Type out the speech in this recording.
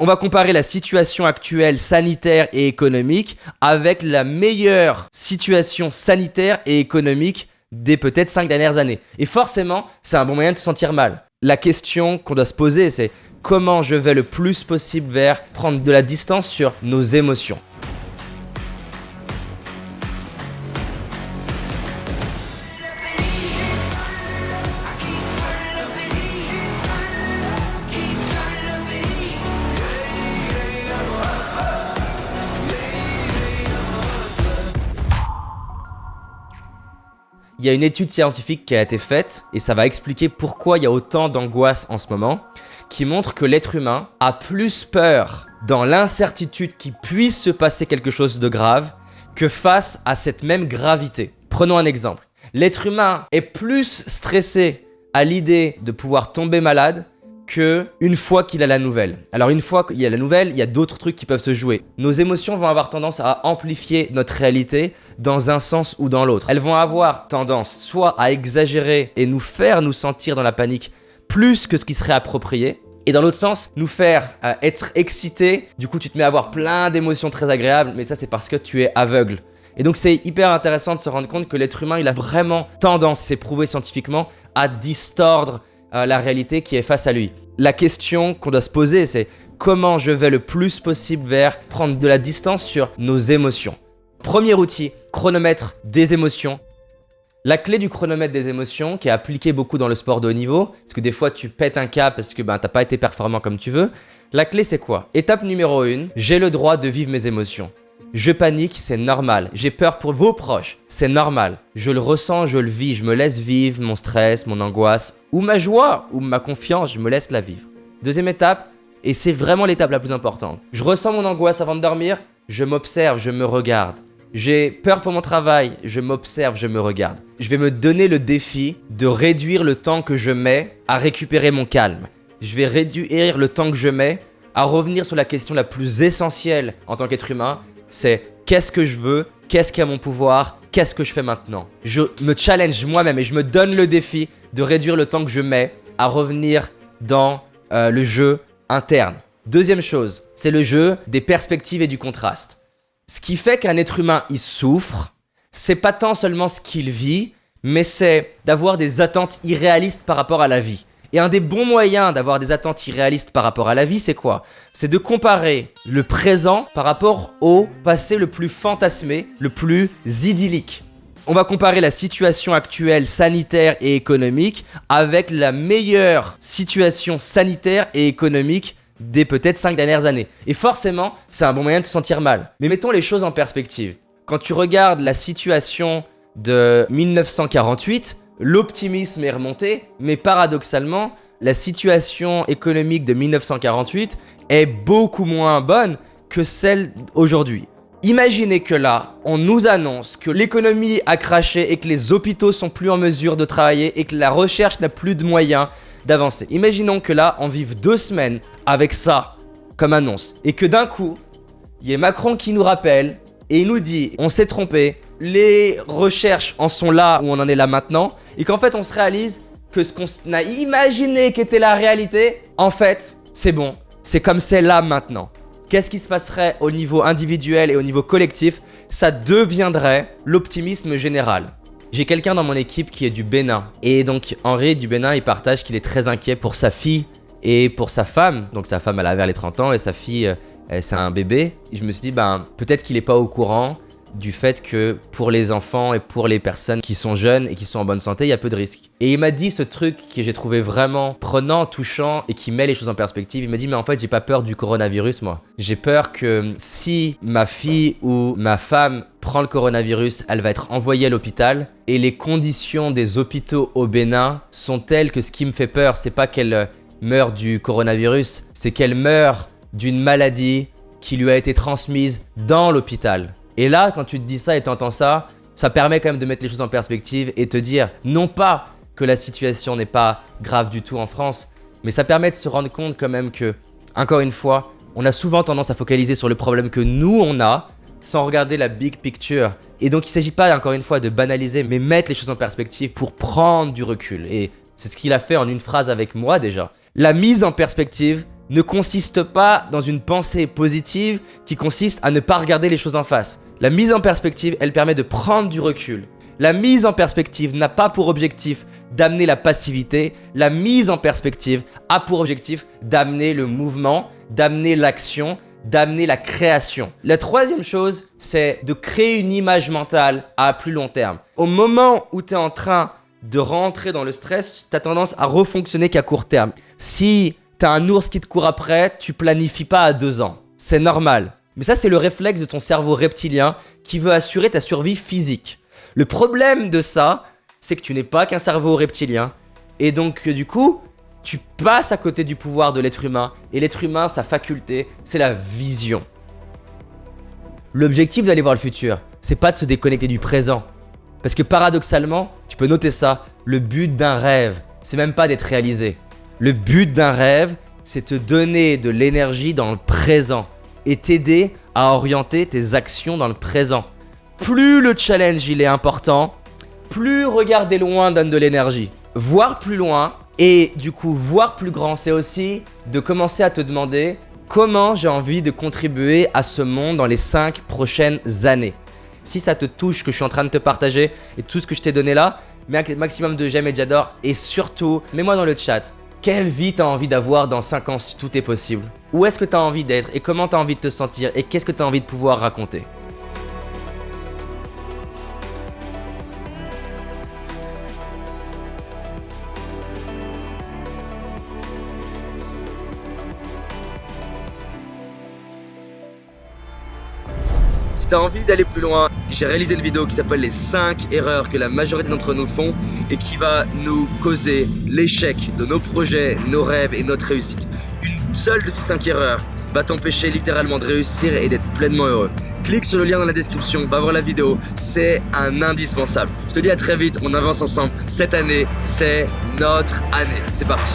On va comparer la situation actuelle sanitaire et économique avec la meilleure situation sanitaire et économique des peut-être 5 dernières années. Et forcément, c'est un bon moyen de se sentir mal. La question qu'on doit se poser, c'est comment je vais le plus possible vers prendre de la distance sur nos émotions. Il y a une étude scientifique qui a été faite, et ça va expliquer pourquoi il y a autant d'angoisse en ce moment, qui montre que l'être humain a plus peur dans l'incertitude qu'il puisse se passer quelque chose de grave que face à cette même gravité. Prenons un exemple. L'être humain est plus stressé à l'idée de pouvoir tomber malade qu'une fois qu'il a la nouvelle. Alors une fois qu'il y a la nouvelle, il y a d'autres trucs qui peuvent se jouer. Nos émotions vont avoir tendance à amplifier notre réalité dans un sens ou dans l'autre. Elles vont avoir tendance soit à exagérer et nous faire nous sentir dans la panique plus que ce qui serait approprié, et dans l'autre sens, nous faire être excités. Du coup, tu te mets à avoir plein d'émotions très agréables, mais ça c'est parce que tu es aveugle. Et donc c'est hyper intéressant de se rendre compte que l'être humain, il a vraiment tendance, c'est prouvé scientifiquement, à distordre la réalité qui est face à lui. La question qu'on doit se poser, c'est comment je vais le plus possible vers prendre de la distance sur nos émotions. Premier outil, chronomètre des émotions. La clé du chronomètre des émotions, qui est appliquée beaucoup dans le sport de haut niveau, parce que des fois tu pètes un câble parce que t'as pas été performant comme tu veux. La clé c'est quoi? Étape numéro 1, j'ai le droit de vivre mes émotions. Je panique, c'est normal. J'ai peur pour vos proches, c'est normal. Je le ressens, je le vis, je me laisse vivre mon stress, mon angoisse, ou ma joie, ou ma confiance, je me laisse la vivre. Deuxième étape, et c'est vraiment l'étape la plus importante. Je ressens mon angoisse avant de dormir, je m'observe, je me regarde. J'ai peur pour mon travail, je m'observe, je me regarde. Je vais me donner le défi de réduire le temps que je mets à récupérer mon calme. Je vais réduire le temps que je mets à revenir sur la question la plus essentielle en tant qu'être humain, c'est qu'est-ce que je veux, qu'est-ce qui a mon pouvoir, qu'est-ce que je fais maintenant. Je me challenge moi-même et je me donne le défi de réduire le temps que je mets à revenir dans le jeu interne. Deuxième chose, c'est le jeu des perspectives et du contraste. Ce qui fait qu'un être humain, il souffre, c'est pas tant seulement ce qu'il vit, mais c'est d'avoir des attentes irréalistes par rapport à la vie. Et un des bons moyens d'avoir des attentes irréalistes par rapport à la vie, c'est quoi? C'est de comparer le présent par rapport au passé le plus fantasmé, le plus idyllique. On va comparer la situation actuelle sanitaire et économique avec la meilleure situation sanitaire et économique des peut-être 5 dernières années. Et forcément, c'est un bon moyen de se sentir mal. Mais mettons les choses en perspective. Quand tu regardes la situation de 1948, l'optimisme est remonté, mais paradoxalement, la situation économique de 1948 est beaucoup moins bonne que celle aujourd'hui. Imaginez que là, on nous annonce que l'économie a craché et que les hôpitaux sont plus en mesure de travailler et que la recherche n'a plus de moyens d'avancer. Imaginons que là, on vive 2 semaines avec ça comme annonce et que d'un coup, il y ait Macron qui nous rappelle et il nous dit on s'est trompé, les recherches en sont là où on en est là maintenant et qu'en fait on se réalise que ce qu'on a imaginé qu'était la réalité, en fait, c'est bon, c'est comme c'est là maintenant. Qu'est-ce qui se passerait au niveau individuel et au niveau collectif? Ça deviendrait l'optimisme général. J'ai quelqu'un dans mon équipe qui est du Bénin. Et donc Henri du Bénin, il partage qu'il est très inquiet pour sa fille et pour sa femme. Donc sa femme, elle a vers les 30 ans et sa fille, c'est un bébé. Et je me suis dit, peut-être qu'il n'est pas au courant du fait que pour les enfants et pour les personnes qui sont jeunes et qui sont en bonne santé, il y a peu de risques. Et il m'a dit ce truc que j'ai trouvé vraiment prenant, touchant et qui met les choses en perspective. Il m'a dit, mais en fait, j'ai pas peur du coronavirus, moi. J'ai peur que si ma fille ou ma femme prend le coronavirus, elle va être envoyée à l'hôpital. Et les conditions des hôpitaux au Bénin sont telles que ce qui me fait peur, c'est pas qu'elle meurt du coronavirus, c'est qu'elle meurt d'une maladie qui lui a été transmise dans l'hôpital. Et là, quand tu te dis ça et t'entends ça, ça permet quand même de mettre les choses en perspective et te dire, non pas que la situation n'est pas grave du tout en France, mais ça permet de se rendre compte quand même que, encore une fois, on a souvent tendance à focaliser sur le problème que nous, on a, sans regarder la big picture. Et donc, il ne s'agit pas, encore une fois, de banaliser, mais mettre les choses en perspective pour prendre du recul. Et c'est ce qu'il a fait en une phrase avec moi déjà. La mise en perspective, ne consiste pas dans une pensée positive qui consiste à ne pas regarder les choses en face. La mise en perspective, elle permet de prendre du recul. La mise en perspective n'a pas pour objectif d'amener la passivité. La mise en perspective a pour objectif d'amener le mouvement, d'amener l'action, d'amener la création. La troisième chose, c'est de créer une image mentale à plus long terme. Au moment où tu es en train de rentrer dans le stress, tu as tendance à refonctionner qu'à court terme. Si tu as un ours qui te court après, tu planifies pas à 2 ans. C'est normal. Mais ça, c'est le réflexe de ton cerveau reptilien qui veut assurer ta survie physique. Le problème de ça, c'est que tu n'es pas qu'un cerveau reptilien. Et donc, du coup, tu passes à côté du pouvoir de l'être humain. Et l'être humain, sa faculté, c'est la vision. L'objectif d'aller voir le futur, c'est pas de se déconnecter du présent. Parce que paradoxalement, tu peux noter ça, le but d'un rêve, c'est même pas d'être réalisé. Le but d'un rêve, c'est te donner de l'énergie dans le présent et t'aider à orienter tes actions dans le présent. Plus le challenge il est important, plus regarder loin donne de l'énergie. Voir plus loin et du coup voir plus grand, c'est aussi de commencer à te demander comment j'ai envie de contribuer à ce monde dans les 5 prochaines années. Si ça te touche, que je suis en train de te partager et tout ce que je t'ai donné là, mets un maximum de j'aime et j'adore et surtout, mets-moi dans le chat. Quelle vie t'as envie d'avoir dans 5 ans si tout est possible? Où est-ce que t'as envie d'être et comment t'as envie de te sentir et qu'est-ce que t'as envie de pouvoir raconter? Si tu as envie d'aller plus loin, j'ai réalisé une vidéo qui s'appelle les 5 erreurs que la majorité d'entre nous font et qui va nous causer l'échec de nos projets, nos rêves et notre réussite. Une seule de ces 5 erreurs va t'empêcher littéralement de réussir et d'être pleinement heureux. Clique sur le lien dans la description, va voir la vidéo, c'est un indispensable. Je te dis à très vite, on avance ensemble. Cette année, c'est notre année. C'est parti.